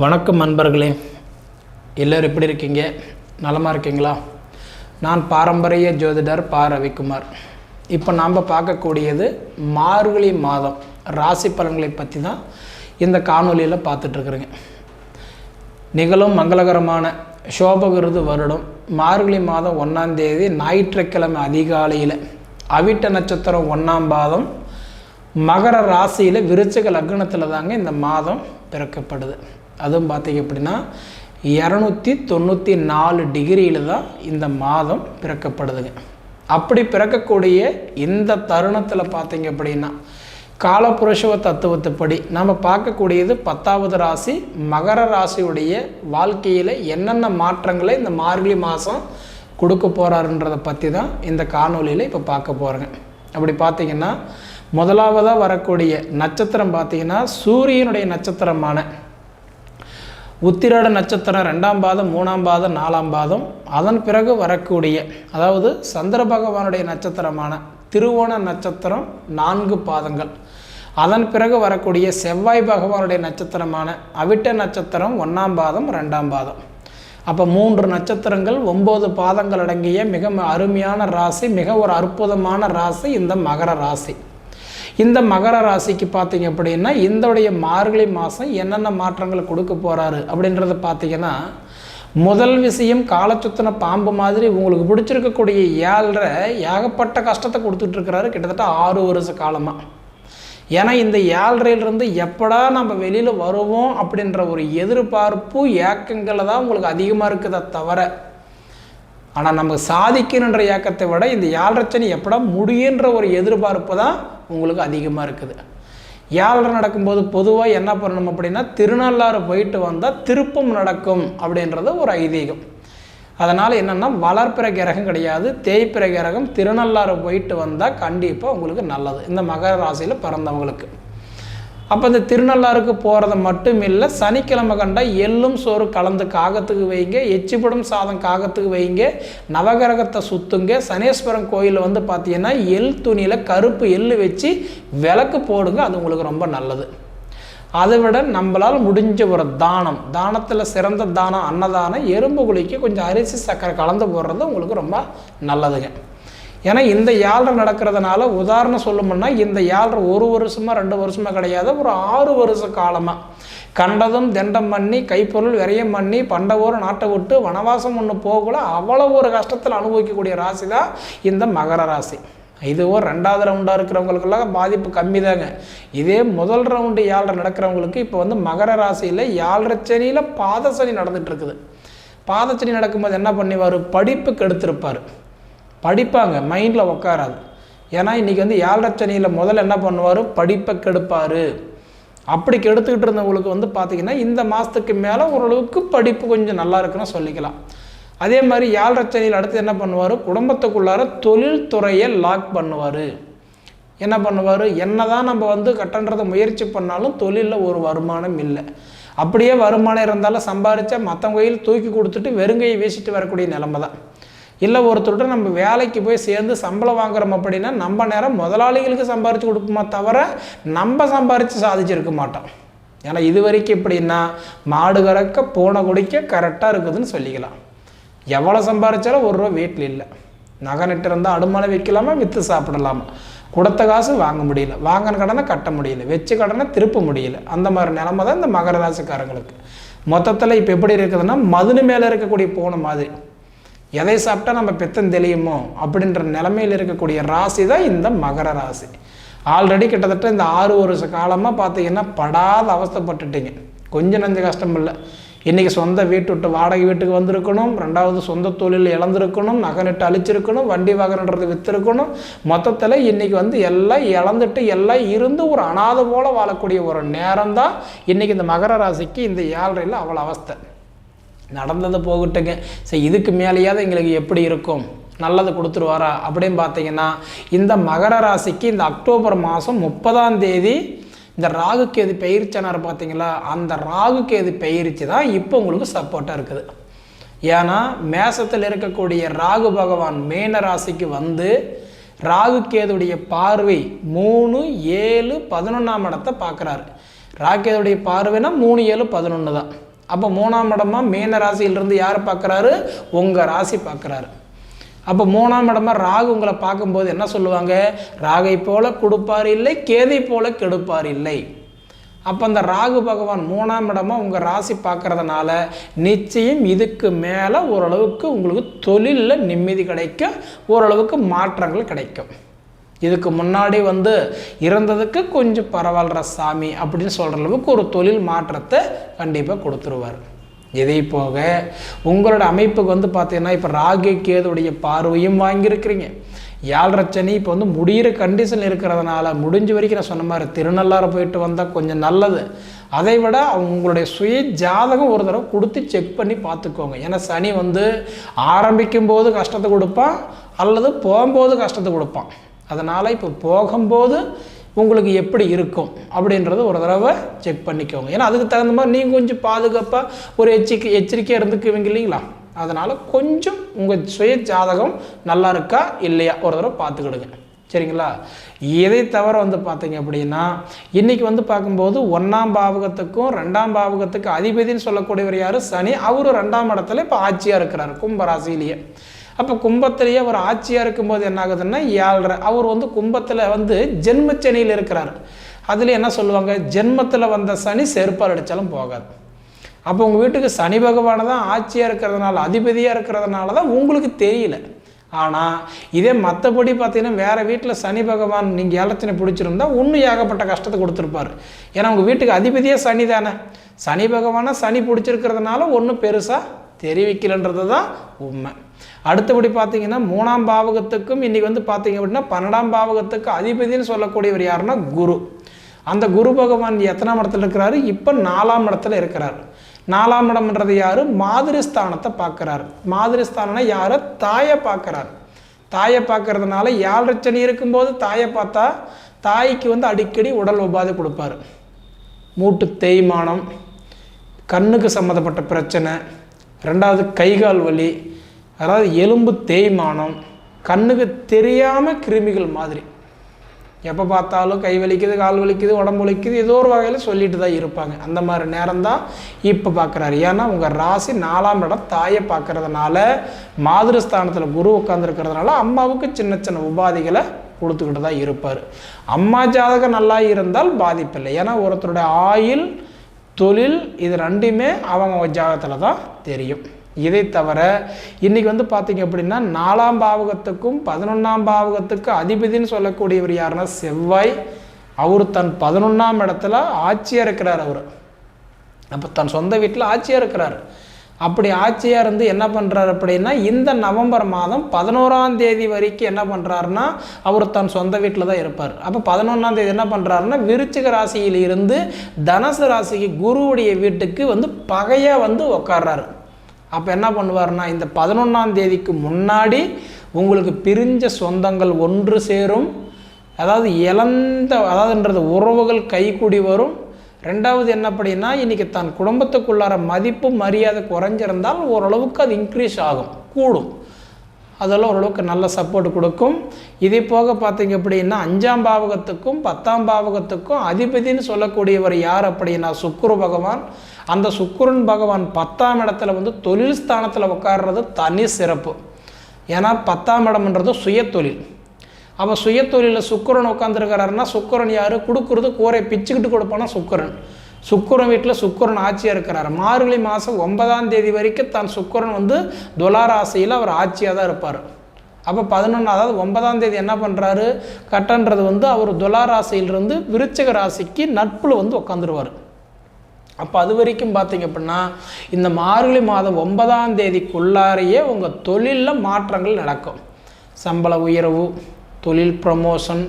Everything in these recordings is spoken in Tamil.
வணக்கம் நண்பர்களே, எல்லோரும் எப்படி இருக்கீங்க? நலமாக இருக்கீங்களா? நான் பாரம்பரிய ஜோதிடர் பா. ரவிக்குமார். இப்போ நாம் பார்க்கக்கூடியது மார்கழி மாதம் ராசி பலன்களை பற்றி தான் இந்த காணொலியில் பார்த்துட்ருக்குறேங்க. நிகழும் மங்களகரமான சோபகிருது வருடம் மார்கழி மாதம் 1ஆம் தேதி ஞாயிற்றுக்கிழமை அதிகாலையில் அவிட்ட நட்சத்திரம் 1ஆம் பாதம் மகர ராசியில் விருச்சிக லக்னத்தில் தாங்க இந்த மாதம் பிறக்கப்படுது. அதுவும் பார்த்திங்க அப்படின்னா 294 டிகிரியில் தான் இந்த மாதம் பிறக்கப்படுதுங்க. அப்படி பிறக்கக்கூடிய இந்த தருணத்தில் பார்த்திங்க அப்படின்னா காலபுருஷ தத்துவத்துப்படி நம்ம பார்க்கக்கூடியது 10வது ராசி மகர ராசியுடைய வாழ்க்கையில் என்னென்ன மாற்றங்களை இந்த மார்கழி மாதம் கொடுக்க போகிறாருன்றதை பற்றி தான் இந்த காணொலியில் இப்போ பார்க்க போகிறேங்க. அப்படி பார்த்திங்கன்னா முதலாவதாக வரக்கூடிய நட்சத்திரம் பார்த்திங்கன்னா சூரியனுடைய நட்சத்திரமான உத்திராட நட்சத்திரம் 2ஆம் பாதம் 3ஆம் பாதம் 4ஆம் பாதம். அதன் பிறகு வரக்கூடிய அதாவது சந்திர பகவானுடைய நட்சத்திரமான திருவோண நட்சத்திரம் 4 பாதங்கள். அதன் பிறகு வரக்கூடிய செவ்வாய் பகவானுடைய நட்சத்திரமான அவிட்ட நட்சத்திரம் 1ஆம் பாதம் 2ஆம் பாதம். அப்போ 3 நட்சத்திரங்கள் 9 பாதங்கள் அடங்கிய மிக அருமையான ராசி, மிக ஒரு அற்புதமான ராசி இந்த மகர ராசி. இந்த மகர ராசிக்கு பார்த்திங்க அப்படின்னா இந்தோடைய மார்கழி மாதம் என்னென்ன மாற்றங்களை கொடுக்க போகிறாரு அப்படின்றத பார்த்திங்கன்னா முதல் விஷயம் காலச்சுத்தின பாம்பு மாதிரி உங்களுக்கு பிடிச்சிருக்கக்கூடிய ஏழரை ஏகப்பட்ட கஷ்டத்தை கொடுத்துட்ருக்கிறாரு கிட்டத்தட்ட 6 வருஷ காலமாக. ஏன்னா இந்த ஏழரையிலிருந்து எப்படா நம்ம வெளியில் வருவோம் அப்படின்ற ஒரு எதிர்பார்ப்பு ஏக்கங்களை தான் உங்களுக்கு அதிகமாக இருக்குதே தவிர, ஆனால் நம்ம சாதிக்கணுன்ற ஏக்கத்தை விட இந்த ஏழரைச்சனி எப்படா முடியுன்ற ஒரு எதிர்பார்ப்பு தான் உங்களுக்கு அதிகமாக இருக்குது. ஏழரை நடக்கும்போது பொதுவாக என்ன பண்ணணும் அப்படின்னா திருநள்ளாறு போயிட்டு வந்தால் திருப்பம் நடக்கும் அப்படின்றது ஒரு ஐதீகம். அதனால் என்னென்னா வளர்ப்பிற கிரகம் கிடையாது, தேய்ப்பிற கிரகம். திருநள்ளாறு போயிட்டு வந்தால் கண்டிப்பாக உங்களுக்கு நல்லது இந்த மகர ராசியில் பிறந்தவங்களுக்கு. அப்போ இந்த திருநள்ளாறுக்கு போகிறத மட்டும் இல்லை, சனிக்கிழமை கண்டா எள்ளும் சோறு கலந்து காகத்துக்கு வைங்க, எச்சிப்படும் சாதம் காகத்துக்கு வைங்க, நவகிரகத்தை சுற்றுங்க. சனீஸ்வரன் கோயிலில் வந்து பார்த்தீங்கன்னா எள் துணியில் கருப்பு எள் வச்சு விளக்கு போடுங்க, அது உங்களுக்கு ரொம்ப நல்லது. அதை விட நம்மளால் முடிஞ்ச ஒரு தானத்தில் சிறந்த தானம் அன்னதானம், எறும்பு குழிக்கு கொஞ்சம் அரிசி சர்க்கரை கலந்து போடுறது உங்களுக்கு ரொம்ப நல்லதுங்க. ஏன்னா இந்த ஏழரை நடக்கிறதுனால உதாரணம் சொல்லணும்னா இந்த ஏழரை 1 வருஷமாக 2 வருஷமாக கிடையாது, ஒரு 6 வருஷ காலமாக கண்டதும் தண்டம் பண்ணி கைப்பொருள் விரயம் பண்ணி பண்டவோர் நாட்டை விட்டு வனவாசம் ஒன்று போகல அவ்வளோ ஒரு கஷ்டத்தில் அனுபவிக்கக்கூடிய ராசி தான் இந்த மகர ராசி. இதுவோ 2வது ரவுண்டாக இருக்கிறவங்களுக்கெல்லாம் பாதிப்பு கம்மி தாங்க. இதே முதல் ரவுண்டு ஏழரை நடக்கிறவங்களுக்கு இப்போ வந்து மகர ராசியில் ஏழரை சனியில் பாதசனி நடந்துட்டு இருக்குது. பாதசனி நடக்கும்போது என்ன பண்ணிவார், படிப்புக்கு எடுத்திருப்பார், படிப்பாங்க மைண்டில் உட்காராது. ஏன்னா இன்றைக்கி வந்து ஏழரை சனியில் முதல்ல என்ன பண்ணுவார், படிப்பை கெடுப்பார். அப்படி கெடுத்துக்கிட்டு இருந்தவங்களுக்கு வந்து பார்த்திங்கன்னா இந்த மாதத்துக்கு மேலே ஓரளவுக்கு படிப்பு கொஞ்சம் நல்லா இருக்குன்னு சொல்லிக்கலாம். அதே மாதிரி ஏழரை சனியில் அடுத்து என்ன பண்ணுவார், குடும்பத்துக்குள்ளார தொழில் துறையை லாக் பண்ணுவார். என்ன பண்ணுவார், என்ன தான் நம்ம வந்து கட்டன்றதை முயற்சி பண்ணாலும் தொழிலில் ஒரு வருமானம் இல்லை. அப்படியே வருமானம் இருந்தாலும் சம்பாதிச்சா மற்றவங்க கையில் தூக்கி கொடுத்துட்டு வெறுங்கையை வீசிட்டு வரக்கூடிய நிலைமை தான். இல்லை ஒருத்தருட நம்ம வேலைக்கு போய் சேர்ந்து சம்பளம் வாங்குறோம் அப்படின்னா நம்ம நேரம் முதலாளிகளுக்கு சம்பாரித்து கொடுப்போமா தவிர நம்ம சம்பாரித்து சாதிச்சிருக்க மாட்டோம். ஏன்னா இது வரைக்கும் எப்படின்னா மாடு கறக்க பூனை குடிக்க கரெக்டாக இருக்குதுன்னு சொல்லிக்கலாம். எவ்வளோ சம்பாரிச்சாலும் 1 ரூபா வீட்டில் இல்லை. நகை நட்டு இருந்தால் அடுமனை வைக்கலாமா, விற்று சாப்பிடலாமா, கொடுத்த காசு வாங்க முடியல, வாங்கின கடனை கட்ட முடியல, வச்சு கடனை திருப்ப முடியல. அந்த மாதிரி நிலைமை தான் இந்த மகர ராசிக்காரங்களுக்கு. மொத்தத்தில் இப்போ எப்படி இருக்குதுன்னா மதுனு மேலே இருக்கக்கூடிய பூனை மாதிரி எதை சாப்பிட்டா நம்ம பெத்தம் தெளியுமோ அப்படின்ற நிலைமையில் இருக்கக்கூடிய ராசி தான் இந்த மகர ராசி. ஆல்ரெடி கிட்டத்தட்ட இந்த 6 வருஷ காலமாக பார்த்தீங்கன்னா படாத அவஸ்தைப்பட்டுட்டீங்க. கொஞ்சம் நஞ்ச கஷ்டம் இல்லை. இன்றைக்கி சொந்த வீட்டு விட்டு வாடகை வீட்டுக்கு வந்திருக்கணும், 2வது சொந்த தொழில் இழந்திருக்கணும், நகை நட்டு அழிச்சிருக்கணும், வண்டி வாகனன்றது விற்றுருக்கணும். மொத்தத்தில் இன்றைக்கி வந்து எல்லாம் இழந்துட்டு எல்லாம் இருந்து ஒரு அனாதை போல் வாழக்கூடிய ஒரு நேரம் தான் இன்றைக்கி இந்த மகர ராசிக்கு இந்த ஏழரையில் அவ்வளோ அவஸ்தை. நடந்தது போகட்டுங்க, சரி இதுக்கு மேலேயாவது எங்களுக்கு எப்படி இருக்கும், நல்லது கொடுத்துருவாரா அப்படின்னு பார்த்தீங்கன்னா இந்த மகர ராசிக்கு இந்த அக்டோபர் மாதம் 30ஆம் தேதி இந்த ராகு கேது பயிற்சினார் பார்த்தீங்களா, அந்த ராகு கேது பயிற்சி தான் இப்போ உங்களுக்கு சப்போர்ட்டாக இருக்குது. ஏன்னா மேசத்தில் இருக்கக்கூடிய ராகு பகவான் மீன ராசிக்கு வந்து ராகு கேதுடைய பார்வை 3, 7, 11ஆம் இடத்தை பார்க்குறாரு. ராக்கேதுடைய பார்வைனா 3, 7, 11 தான். அப்போ 3ஆம் இடமா மீன ராசியிலிருந்து யார் பார்க்குறாரு? உங்கள் ராசி பார்க்குறாரு. அப்போ 3ஆம் இடமா ராகு உங்களை பார்க்கும்போது என்ன சொல்லுவாங்க? ராகை போல கொடுப்பார் இல்லை, கேதை போல கெடுப்பார் இல்லை. அப்போ அந்த ராகு பகவான் 3ஆம் இடமா உங்கள் ராசி பார்க்கறதுனால நிச்சயம் இதுக்கு மேலே ஓரளவுக்கு உங்களுக்கு தொழிலில் நிம்மதி கிடைக்கும், ஓரளவுக்கு மாற்றங்கள் கிடைக்கும். இதுக்கு முன்னாடி இருந்ததுக்கு கொஞ்சம் பரவாயில்ல சாமி அப்படின்னு சொல்கிற அளவுக்கு ஒரு தொழில் மாற்றத்தை கண்டிப்பாக கொடுத்துருவார். இதை போக உங்களோட அமைப்புக்கு பார்த்தீங்கன்னா இப்போ ராகு கேதுடைய பார்வையும் வாங்கியிருக்கிறீங்க. 7.5 சனி இப்போ முடிகிற கண்டிஷன் இருக்கிறதுனால முடிஞ்ச வரைக்கும் நான் சொன்ன மாதிரி திருநள்ளாறு போயிட்டு வந்தால் கொஞ்சம் நல்லது. அதை விட உங்களுடைய சுய ஜாதகம் ஒரு தடவை கொடுத்து செக் பண்ணி பார்த்துக்கோங்க. ஏன்னா சனி ஆரம்பிக்கும் போது கஷ்டத்தை கொடுப்பான் அல்லது போகும்போது கஷ்டத்தை கொடுப்பான். அதனால் இப்போ போகும்போது உங்களுக்கு எப்படி இருக்கும் அப்படின்றது ஒரு தடவை செக் பண்ணிக்கோங்க. ஏன்னா அதுக்கு தகுந்த மாதிரி நீங்கள் கொஞ்சம் பாதுகாப்பாக ஒரு எச்சரிக்கையாக இருந்துக்குவீங்க இல்லைங்களா? அதனால் கொஞ்சம் உங்கள் சுய ஜாதகம் நல்லா இருக்கா இல்லையா ஒரு தடவை பார்த்துக்கிடுங்க, சரிங்களா? இதை தவிர பார்த்தீங்க அப்படின்னா இன்றைக்கி பார்க்கும்போது 1ஆம் பாவகத்துக்கும் 2ஆம் பாவகத்துக்கு அதிபதினு சொல்லக்கூடியவர் யார்? சனி. அவரும் 2ஆம் இடத்துல இப்போ ஆட்சியாக இருக்கிறார் கும்பராசிலேயே. அப்போ கும்பத்திலேயே அவர் ஆட்சியாக இருக்கும்போது என்ன ஆகுதுன்னா 7.5 அவர் கும்பத்தில் ஜென்மச்சனியில் இருக்கிறார். அதில் என்ன சொல்லுவாங்க? ஜென்மத்தில் வந்த சனி செருப்பால் அடித்தாலும் போகாது. அப்போ உங்கள் வீட்டுக்கு சனி பகவானை தான் ஆட்சியாக இருக்கிறதுனால, அதிபதியாக இருக்கிறதுனால தான் உங்களுக்கு தெரியல. ஆனால் இதே மற்றபடி பார்த்தீங்கன்னா வேறு வீட்டில் சனி பகவான் நீங்கள் 7 சனி பிடிச்சிருந்தா இன்னும் ஏகப்பட்ட கஷ்டத்தை கொடுத்துருப்பார். ஏன்னா உங்கள் வீட்டுக்கு அதிபதியாக சனி தானே. சனி பகவானை சனி பிடிச்சிருக்கிறதுனால ஒன்றும் பெருசாக தெரிவிக்கலைன்றது தான் உண்மை. அடுத்தபடி பார்த்தீங்கன்னா 3ஆம் பாவகத்துக்கும் இன்றைக்கி பார்த்தீங்க அப்படின்னா 12ஆம் பாவகத்துக்கு அதிபதினு சொல்லக்கூடியவர் யாருன்னா குரு. அந்த குரு பகவான் எத்தனாம் இடத்துல இருக்கிறாரு? இப்போ 4ஆம் இடத்துல இருக்கிறார். 4ஆம் இடம்ன்றது யார்? மாதிரி ஸ்தானத்தை பார்க்குறாரு. மாதிரி ஸ்தானம்னா யார்? தாயை பார்க்குறாரு. தாயை பார்க்கறதுனால 7.5 சனி இருக்கும்போது தாயை பார்த்தா தாய்க்கு அடிக்கடி உடல் உபாதை கொடுப்பார். மூட்டு தேய்மானம், கண்ணுக்கு சம்மந்தப்பட்ட பிரச்சனை, 2வது கைகால் வலி, அதாவது எலும்பு தேய்மானம், கண்ணுக்கு தெரியாமல் கிருமிகள் மாதிரி எப்போ பார்த்தாலும் கை வலிக்குது, கால் வலிக்குது, உடம்பு வலிக்குது, ஏதோ ஒரு வகையில் சொல்லிட்டு தான் இருப்பாங்க. அந்த மாதிரி நேரம் தான் இப்போ பார்க்குறாரு. ஏன்னா உங்கள் ராசி 4ஆம் இடம் தாயை பார்க்கறதுனால, மாதிருஸ்தானத்தில் குரு உட்காந்துருக்கிறதுனால அம்மாவுக்கு சின்ன சின்ன உபாதைகளை கொடுத்துக்கிட்டு தான் இருப்பார். அம்மா ஜாதகம் நல்லா இருந்தால் பாதிப்பில்லை. ஏன்னா ஒருத்தருடைய ஆயுள், தொழில் இது ரெண்டுமே அவங்க ஜாதகத்தில் தான் தெரியும். இதை தவிர இன்றைக்கி பார்த்தீங்க அப்படின்னா 4ஆம் பாவகத்துக்கும் 11ஆம் பாவகத்துக்கு அதிபதினு சொல்லக்கூடியவர் யாருன்னா செவ்வாய். அவர் தன் 11ஆம் இடத்துல ஆட்சியாக இருக்கிறார். அவர் அப்போ தன் சொந்த வீட்டில் ஆட்சியாக இருக்கிறார். அப்படி ஆட்சியாக இருந்து என்ன பண்ணுறாரு அப்படின்னா இந்த நவம்பர் மாதம் 11ஆம் தேதி வரைக்கும் என்ன பண்ணுறாருன்னா அவர் தன் சொந்த வீட்டில் தான் இருப்பார். அப்போ 11ஆம் தேதி என்ன பண்ணுறாருன்னா விருச்சிக ராசியில் இருந்து தனுசு ராசிக்கு குருவுடைய வீட்டுக்கு பகையாக உட்கார்றாரு. அப்போ என்ன பண்ணுவார்னா இந்த 11ஆம் தேதிக்கு முன்னாடி உங்களுக்கு பிரிஞ்ச சொந்தங்கள் ஒன்று சேரும். அதாவதுன்றது உறவுகள் கைக்கூடி வரும். 2வது என்ன அப்படின்னா இன்றைக்கி தன் குடும்பத்துக்குள்ளார மதிப்பு மரியாதை குறைஞ்சிருந்தால் ஓரளவுக்கு அது இன்க்ரீஸ் ஆகும், கூடும். அதெல்லாம் ஓரளவுக்கு நல்ல சப்போர்ட் கொடுக்கும். இதே போக பார்த்தீங்க அப்படின்னா 5ஆம் பாவகத்துக்கும் 10ஆம் பாவகத்துக்கும் அதிபதினு சொல்லக்கூடியவர் யார் அப்படின்னா சுக்கிர பகவான். அந்த சுக்கிரன் பகவான் 10ஆம் இடத்துல தொழில் ஸ்தானத்தில் உட்கார்றது தனி சிறப்பு. ஏன்னா 10ஆம் இடம்ன்றது சுய தொழில். அப்போ சுய தொழிலில் சுக்கிரன் உட்காந்துருக்கிறாருன்னா சுக்கிரன் யார்? கொடுக்குறது கூரை பிச்சுக்கிட்டு கொடுப்பானா சுக்கிரன். சுக்கிரன் வீட்டில் சுக்கிரன் ஆட்சியாக இருக்கிறார். மார்கழி மாதம் 9ஆம் தேதி வரைக்கும் தான் சுக்கிரன் துலா ராசியில் அவர் ஆட்சியாக தான் இருப்பார். அப்போ 11 அதாவது 9ஆம் தேதி என்ன பண்ணுறாரு? கட்டன்றது அவர் துலா ராசியிலிருந்து விருச்சிக ராசிக்கு நட்பில் உட்காந்துருவார். அப்போ அது வரைக்கும் பார்த்தீங்க அப்படின்னா இந்த மார்கழி மாதம் 9ஆம் தேதிக்குள்ளாரையே உங்கள் தொழிலில் மாற்றங்கள் நடக்கும். சம்பள உயர்வு, தொழில் ப்ரமோஷன்,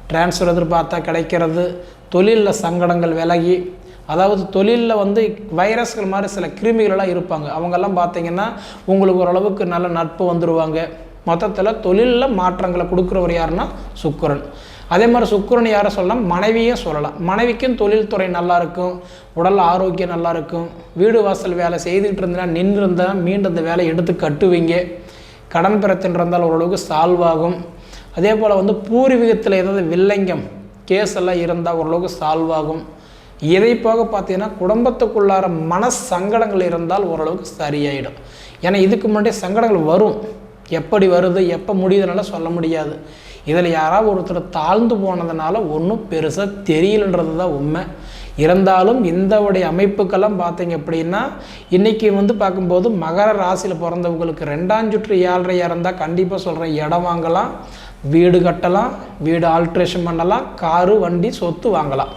டிரான்ஸ்ஃபர் எதிர்பார்த்தா கிடைக்கிறது, தொழிலில் சங்கடங்கள் விலகி, அதாவது தொழிலில் வைரஸ்கள் மாதிரி சில கிருமிகளெல்லாம் இருப்பாங்க. அவங்கெல்லாம் பார்த்தீங்கன்னா உங்களுக்கு ஓரளவுக்கு நல்ல நட்பு வந்துடுவாங்க. மொத்தத்தில் தொழிலில் மாற்றங்களை கொடுக்குறவர் யாருன்னா சுக்கிரன். அதே மாதிரி சுக்கிரன் யாரை சொல்லலாம்? மனைவியும் சொல்லலாம். மனைவிக்கும் தொழில்துறை நல்லாயிருக்கும், உடல் ஆரோக்கியம் நல்லாயிருக்கும். வீடு வாசல் வேலை செய்துக்கிட்டு இருந்தீங்கன்னா நின்று இருந்தால் மீண்டும் அந்த வேலையை எடுத்து கட்டுவீங்க. கடன் பிரச்சனை இருந்தால் ஓரளவுக்கு சால்வ் ஆகும். அதே போல் பூர்வீகத்தில் ஏதாவது வில்லங்கம் கேஸ் எல்லாம் இருந்தால் ஓரளவுக்கு சால்வ் ஆகும். இதை போக பார்த்தீங்கன்னா குடும்பத்துக்குள்ளார சங்கடங்கள் இருந்தால் ஓரளவுக்கு சரியாயிடும். ஏன்னா இதுக்கு முன்னாடி சங்கடங்கள் வரும், எப்படி வருது எப்போ முடியுதுனால சொல்ல முடியாது. இதில் யாராவது ஒருத்தர் தாழ்ந்து போனதுனால ஒன்றும் பெருசாக தெரியலன்றது தான் உண்மை. இருந்தாலும் இந்த உடைய அமைப்புக்கெல்லாம் பார்த்தீங்க அப்படின்னா இன்றைக்கி பார்க்கும்போது மகர ராசியில் பிறந்தவங்களுக்கு 2ஆம் சுற்று 7.5 இருந்தால் கண்டிப்பாக சொல்கிறேன், இடம் வாங்கலாம், வீடு கட்டலாம், வீடு ஆல்ட்ரேஷன் பண்ணலாம், காரு வண்டி சொத்து வாங்கலாம்.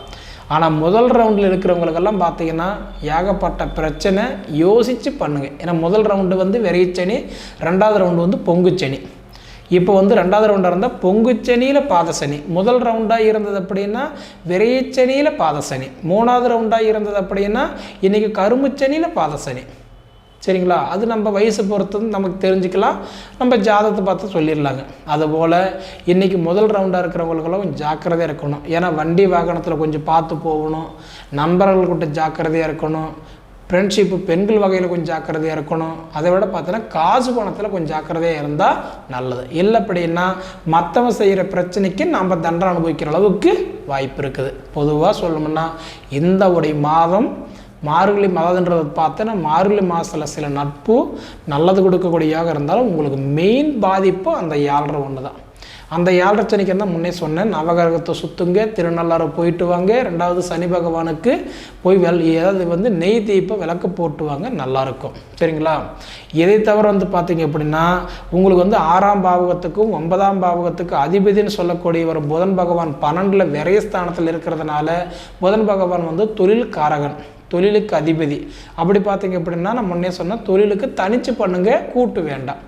ஆனால் முதல் ரவுண்டில் இருக்கிறவங்களுக்கெல்லாம் பார்த்தீங்கன்னா ஏகப்பட்ட பிரச்சனை. யோசித்து பண்ணுங்கள். ஏன்னா முதல் ரவுண்டு விரைச்சனி, 2ஆவது ரவுண்டு பொங்குச்சனி. இப்போ 2ஆவது ரவுண்டாக இருந்தால் பொங்குச்சனியில் பாதசனி, முதல் ரவுண்டாக இருந்தது அப்படின்னா விரைச்சனியில் பாதசனி, 3ஆவது ரவுண்டாக இருந்தது அப்படின்னா இன்றைக்கி கரும்புச்சனியில் பாதசனி. சரிங்களா? அது நம்ம வயசு பொறுத்து நமக்கு தெரிஞ்சுக்கலாம், நம்ம ஜாதகத்தை பார்த்து சொல்லிடலாங்க. அதுபோல் இன்றைக்கி முதல் ரவுண்டாக இருக்கிறவங்களுக்கெல்லாம் கொஞ்சம் ஜாக்கிரதையாக இருக்கணும். ஏன்னா வண்டி வாகனத்தில் கொஞ்சம் பார்த்து போகணும், நண்பர்கள்கிட்ட ஜாக்கிரதையாக இருக்கணும், ஃப்ரெண்ட்ஷிப்பு பெண்கள் வகையில் கொஞ்சம் ஜாக்கிரதையாக இருக்கணும். அதை விட பார்த்தீங்கன்னா காசு பணத்தில் கொஞ்சம் ஜாக்கிரதையாக இருந்தால் நல்லது. இல்லை அப்படின்னா மற்றவங்க செய்கிற பிரச்சனைக்கு நம்ம தண்டனை அனுபவிக்கிற அளவுக்கு வாய்ப்பு இருக்குது. பொதுவாக சொல்லணும்னா இந்த உடைய மாதம் மார்கழி மாதன்றதை பார்த்தோன்னா மார்கழி மாதத்தில் சில நட்பு நல்லது கொடுக்கக்கூடியதாக இருந்தாலும் உங்களுக்கு மெயின் பாதிப்பு அந்த 7.5 ஒன்று தான். அந்த 7.5 சனிக்கு தான் முன்னே சொன்னேன், நவகிரகத்தை சுற்றுங்க, திருநள்ளாறு போயிட்டு வாங்க, 2வது சனி பகவானுக்கு போய் ஏதாவது நெய் தீப்பை விளக்கு போட்டு வாங்க, நல்லாயிருக்கும். சரிங்களா? இதை தவிர பார்த்தீங்க அப்படின்னா உங்களுக்கு 6ஆம் பாவகத்துக்கும் 9ஆம் பாவகத்துக்கு அதிபதினு சொல்லக்கூடிய ஒரு புதன் பகவான் 12ல் விரயஸ்தானத்தில் இருக்கிறதுனால புதன் பகவான் தொழில் காரகன், தொழிலுக்கு அதிபதி. அப்படி பார்த்தீங்க அப்படின்னா நான் முன்னே சொன்னேன், தொழிலுக்கு தனிச்சு பண்ணுங்க, கூட்டு வேண்டாம்.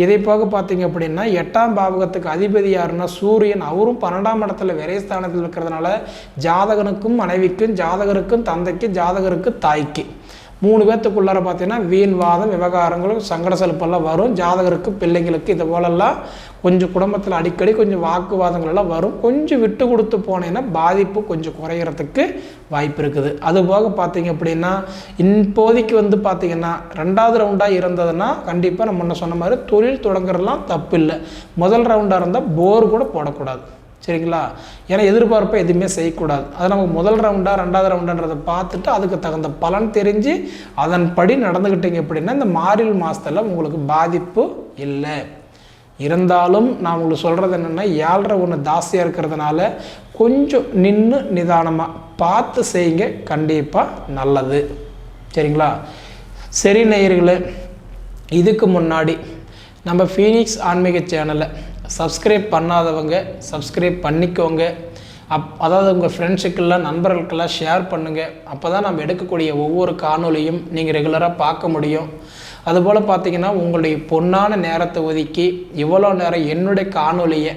இதை போக பார்த்தீங்க அப்படின்னா 8ஆம் பாவகத்துக்கு அதிபதி யாருன்னா சூரியன், அவரும் 12ஆம் இடத்துல விரைஸ்தானத்தில் இருக்கிறதுனால ஜாதகனுக்கும் மனைவிக்கும், ஜாதகருக்கும் தந்தைக்கு, ஜாதகருக்கு தாய்க்கு 3 பேர்த்துக்குள்ளார பார்த்தீங்கன்னா வீண் வாதம் விவகாரங்களும் சங்கட செலுப்பெல்லாம் வரும். ஜாதகருக்கு பிள்ளைங்களுக்கு இது போலெல்லாம் கொஞ்சம் குடும்பத்தில் அடிக்கடி கொஞ்சம் வாக்குவாதங்கள் எல்லாம் வரும். கொஞ்சம் விட்டு கொடுத்து போனேன்னா பாதிப்பு கொஞ்சம் குறையிறதுக்கு வாய்ப்பு இருக்குது. அதுபோக பார்த்தீங்க அப்படின்னா இப்போதைக்கு பார்த்தீங்கன்னா 2ஆவது ரவுண்டாக இருந்ததுன்னா கண்டிப்பாக நம்ம முன்ன சொன்ன மாதிரி தொழில் தொடங்குறதுலாம் தப்பு இல்லை. முதல் ரவுண்டாக இருந்தால் போர் கூட போடக்கூடாது. சரிங்களா? ஏன்னா எதிர்பார்ப்பை எதுவுமே செய்யக்கூடாது. அது நமக்கு முதல் ரவுண்டா 2ஆவது ரவுண்டான்றதை பார்த்துட்டு அதுக்கு தகுந்த பலன் தெரிஞ்சு அதன்படி நடந்துக்கிட்டீங்க அப்படின்னா இந்த மார்கழி மாதத்தில் உங்களுக்கு பாதிப்பு இல்லை. இருந்தாலும் நான் உங்களுக்கு சொல்கிறது என்னென்னா 7.5 ஒன்று ஜாஸ்தியாக இருக்கிறதுனால கொஞ்சம் நின்று நிதானமாக பார்த்து செய்யுங்க, கண்டிப்பாக நல்லது. சரிங்களா? சரி நேயர்களே, இதுக்கு முன்னாடி நம்ம ஃபீனிக்ஸ் ஆன்மீக சேனலை சப்ஸ்கிரைப் பண்ணாதவங்க சப்ஸ்கிரைப் பண்ணிக்கோங்க. அதாவது உங்கள் ஃப்ரெண்ட்ஸுக்கெல்லாம் நண்பர்களுக்கெல்லாம் ஷேர் பண்ணுங்கள். அப்போ தான் நம்ம எடுக்கக்கூடிய ஒவ்வொரு காணொலியும் நீங்கள் ரெகுலராக பார்க்க முடியும். அதுபோல் பார்த்திங்கன்னா உங்களுடைய பொன்னான நேரத்தை ஒதுக்கி இவ்வளோ நேரம் என்னுடைய காணொலியை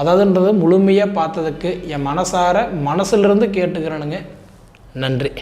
அதாவதுன்றது முழுமையாக பார்த்ததுக்கு என் மனசிலிருந்து கேட்டுக்கிறேனுங்க. நன்றி.